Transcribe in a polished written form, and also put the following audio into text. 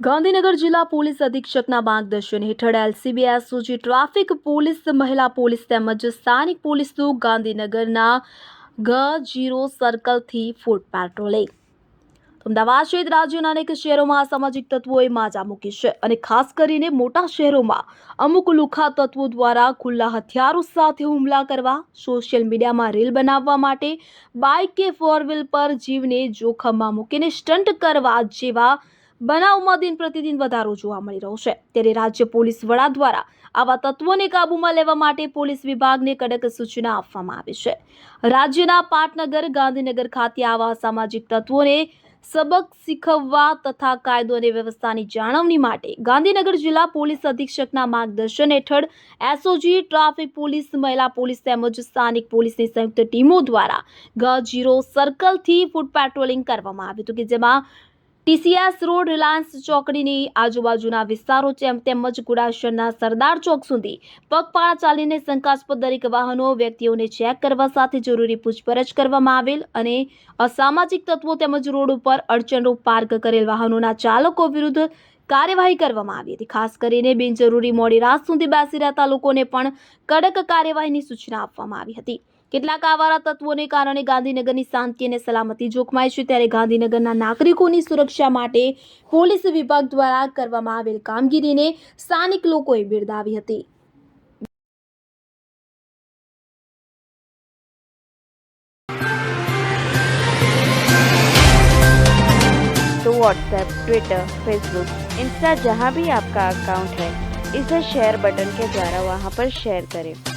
ગાંધીનગર જિલ્લા પોલીસ અધિક્ષકના માર્ગદર્શન હેઠળ એલસીબી એસઓજી ટ્રાફિક પોલીસ મહિલા પોલીસ તેમજ સ્થાનિક પોલીસનું ગાંધીનગરના G0 સર્કલથી ફૂટ પેટ્રોલિંગ। અમદાવાદ સહિત રાજ્યના અનેક શહેરોમાં અસામાજિક તત્વોએ માજા મૂકી છે અને ખાસ કરીને મોટા શહેરોમાં અમુક લુખ્ખા તત્વો દ્વારા ખુલ્લા હથિયારો સાથે હુમલા કરવા, સોશિયલ મીડિયામાં રીલ બનાવવા માટે બાઇક કે ફોર વ્હીલ પર જીવને જોખમમાં મૂકીને સ્ટન્ટ કરવા જેવા બનાવમાં દિન પ્રતિદિન વધારો જોવા મળી રહ્યો છે। ત્યારે રાજ્ય પોલીસ વડા દ્વારા આવા તત્વોને કાબૂમાં લેવા માટે પોલીસ વિભાગને કડક સૂચના આપવામાં આવી છે। રાજ્યના પાટનગર ગાંધીનગર ખાતે આવા અસામાજિક તત્વોને सबक શીખવવા તથા કાયદો અને વ્યવસ્થાની જાળવણી માટે ગાંધીનગર જિલ્લા પોલીસ અધિક્ષકના માર્ગદર્શન હેઠળ એસઓજી ટ્રાફિક પોલીસ મહિલા પોલીસ તેમજ સ્થાનિક પોલીસની સંયુક્ત ટીમો દ્વારા G0 સર્કલથી ફૂટ પેટ્રોલિંગ કરવામાં આવ્યું હતું કે જેમાં TCS રોડ, રિલાયન્સ ચોકડીની આજુબાજુના વિસ્તારો તેમજ ગુડાશરના સરદાર ચોક સુધી પગપાળા ચાલીને શંકાસ્પદ દરેક વાહનો વ્યક્તિઓને ચેક કરવા સાથે જરૂરી પૂછપરછ કરવામાં આવેલ અને અસામાજિક તત્વો તેમજ રોડ ઉપર અડચણરૂપ પાર્ક કરેલ વાહનોના ચાલકો વિરુદ્ધ કાર્યવાહી કરવામાં આવી હતી। ખાસ કરીને બિનજરૂરી મોડી રાત સુધી બેસી રહેતા લોકોને પણ કડક કાર્યવાહીની સૂચના આપવામાં આવી હતી। કેટલાક આવારા તત્વોને કારણે ગાંધીનગરની શાંતિ અને સલામતી જોખમાય છે, ત્યારે ગાંધીનગરના નાગરિકોની સુરક્ષા માટે પોલીસ વિભાગ દ્વારા કરવામાં આવેલ કામગીરીને સ્થાનિક લોકોએ બિરદાવી હતી। तो व्हाट्सएप, ट्विटर, फेसबुक, इंस्टा जहाँ भी आपका अकाउंट है, इसे शेयर बटन के द्वारा वहाँ पर शेयर करें।